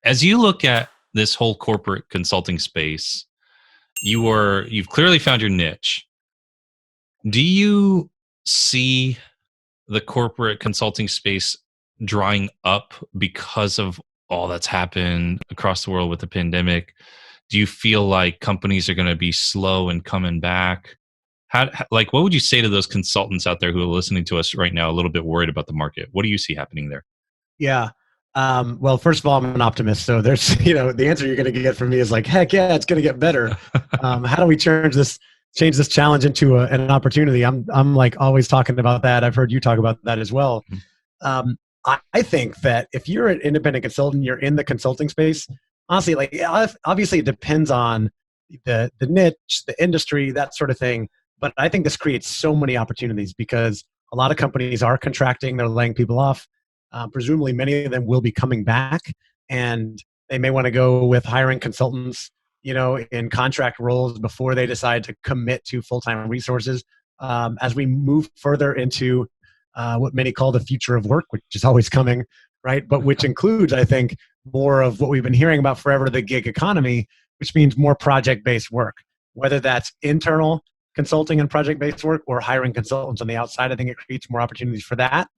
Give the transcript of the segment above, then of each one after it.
As you look at this whole corporate consulting space, you've clearly found your niche. Do you see the corporate consulting space drying up because of all that's happened across the world with the pandemic? Do you feel like companies are going to be slow in coming back? Like, what would you say to those consultants out there who are listening to us right now, a little bit worried about the market? What do you see happening there? Yeah. Well, first of all, I'm an optimist. So there's, the answer you're going to get from me is like, heck yeah, it's going to get better. How do we change this challenge into an opportunity? I'm like always talking about that. I've heard you talk about that as well. I think that if you're an independent consultant, you're in the consulting space, honestly, like obviously it depends on the niche, the industry, that sort of thing. But I think this creates so many opportunities because a lot of companies are contracting, they're laying people off. Presumably many of them will be coming back, and they may want to go with hiring consultants, in contract roles before they decide to commit to full-time resources. As we move further into what many call the future of work, which is always coming, right? But which includes, I think, more of what we've been hearing about forever, the gig economy, which means more project-based work, whether that's internal consulting and project-based work or hiring consultants on the outside. I think it creates more opportunities for that.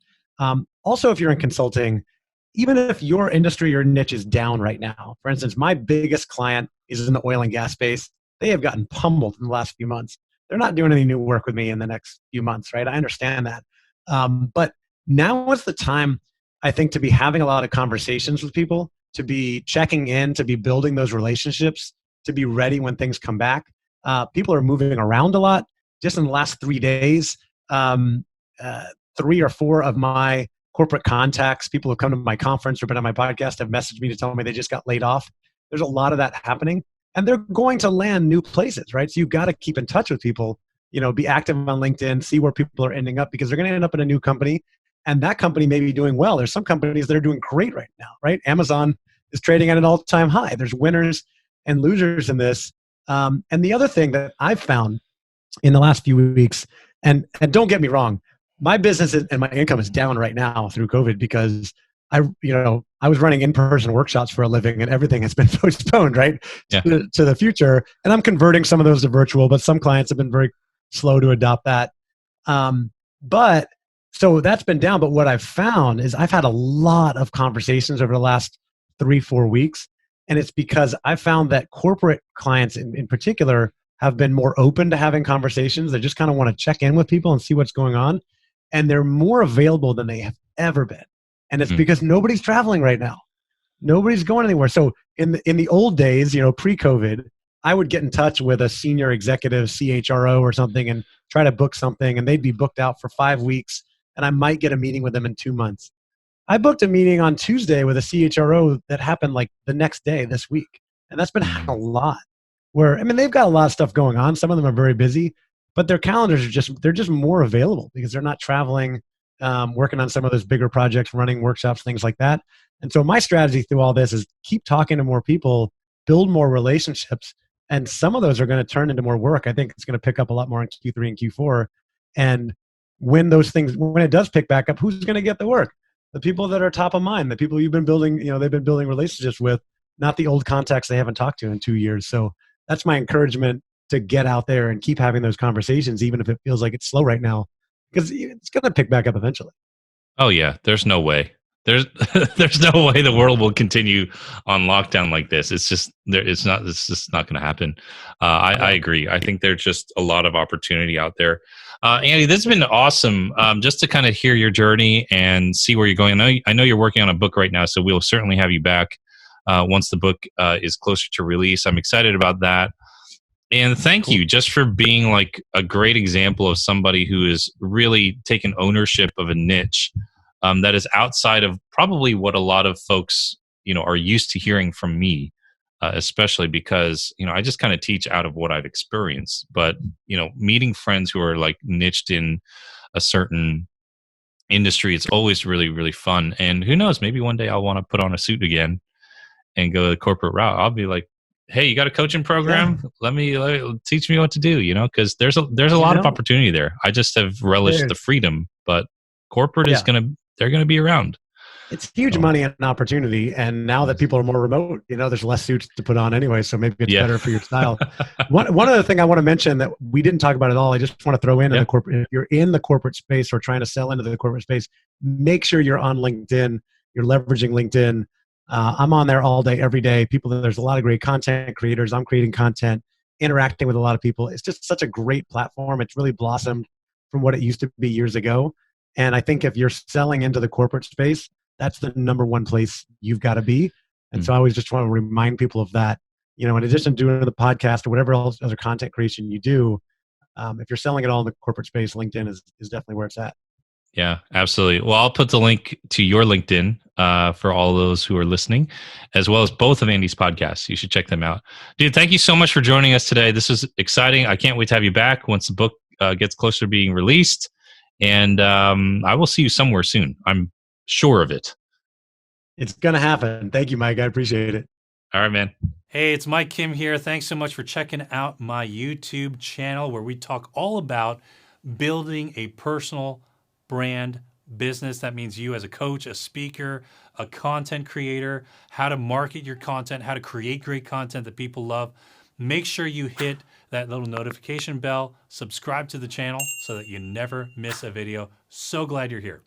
Also, if you're in consulting, even if your industry or niche is down right now, for instance, my biggest client is in the oil and gas space. They have gotten pummeled in the last few months. They're not doing any new work with me in the next few months, right? I understand that. But now is the time, I think, to be having a lot of conversations with people, to be checking in, to be building those relationships, to be ready when things come back. People are moving around a lot. Just in the last 3 days, 3 or 4 of my corporate contacts, people who come to my conference or been on my podcast, have messaged me to tell me they just got laid off. There's a lot of that happening, and they're going to land new places, right? So you've got to keep in touch with people, be active on LinkedIn, see where people are ending up, because they're going to end up in a new company, and that company may be doing well. There's some companies that are doing great right now, right? Amazon is trading at an all-time high. There's winners and losers in this. And the other thing that I've found in the last few weeks, and don't get me wrong, my business and my income is down right now through COVID because I was running in-person workshops for a living, and everything has been postponed, right, to the future. And I'm converting some of those to virtual, but some clients have been very slow to adopt that. But so that's been down. But what I've found is I've had a lot of conversations over the last 3-4 weeks, and it's because I found that corporate clients in particular have been more open to having conversations. They just kind of want to check in with people and see what's going on. And they're more available than they have ever been. And it's because nobody's traveling right now. Nobody's going anywhere. So in the old days, pre-COVID, I would get in touch with a senior executive CHRO or something and try to book something, and they'd be booked out for 5 weeks, and I might get a meeting with them in 2 months. I booked a meeting on Tuesday with a CHRO that happened like the next day this week. And that's been a lot. They've got a lot of stuff going on. Some of them are very busy, but their calendars they're just more available because they're not traveling, working on some of those bigger projects, running workshops, things like that. And so my strategy through all this is keep talking to more people, build more relationships, and some of those are going to turn into more work. I think it's going to pick up a lot more in Q3 and Q4. And when it does pick back up, who's going to get the work? The people that are top of mind, the people you've been building, they've been building relationships with, not the old contacts they haven't talked to in 2 years. So that's my encouragement, to get out there and keep having those conversations, even if it feels like it's slow right now, because it's going to pick back up eventually. Oh yeah, there's no way. There's no way the world will continue on lockdown like this. It's just it's just not going to happen. I agree. I think there's just a lot of opportunity out there. Andy, this has been awesome. Just to kind of hear your journey and see where you're going. I know you're working on a book right now, so we'll certainly have you back once the book is closer to release. I'm excited about that. And thank you just for being like a great example of somebody who is really taking ownership of a niche that is outside of probably what a lot of folks, are used to hearing from me, especially because, I just kind of teach out of what I've experienced. But, meeting friends who are like niched in a certain industry, it's always really, really fun. And who knows, maybe one day I'll want to put on a suit again and go the corporate route. I'll be like, hey, you got a coaching program? Yeah. Let me teach me what to do, because there's a lot of opportunity there. I just have relished the freedom, but corporate they're going to be around. It's huge So, money and opportunity. And now that people are more remote, there's less suits to put on anyway. So maybe it's yeah. better for your style. One other thing I want to mention that we didn't talk about at all, I just want to throw in Yeah. the corporate, if you're in the corporate space or trying to sell into the corporate space, make sure you're on LinkedIn, you're leveraging LinkedIn. I'm on there all day, every day. There's a lot of great content creators. I'm creating content, interacting with a lot of people. It's just such a great platform. It's really blossomed from what it used to be years ago. And I think if you're selling into the corporate space, that's the number one place you've got to be. And so I always just want to remind people of that. In addition to doing the podcast or whatever else other content creation you do, if you're selling it all in the corporate space, LinkedIn is definitely where it's at. Yeah, absolutely. Well, I'll put the link to your LinkedIn for all those who are listening, as well as both of Andy's podcasts. You should check them out. Dude, thank you so much for joining us today. This is exciting. I can't wait to have you back once the book gets closer to being released. And I will see you somewhere soon. I'm sure of it. It's going to happen. Thank you, Mike. I appreciate it. All right, man. Hey, it's Mike Kim here. Thanks so much for checking out my YouTube channel where we talk all about building a personal brand business. That means you as a coach, a speaker, a content creator, how to market your content, how to create great content that people love. Make sure you hit that little notification bell, subscribe to the channel so that you never miss a video. So glad you're here.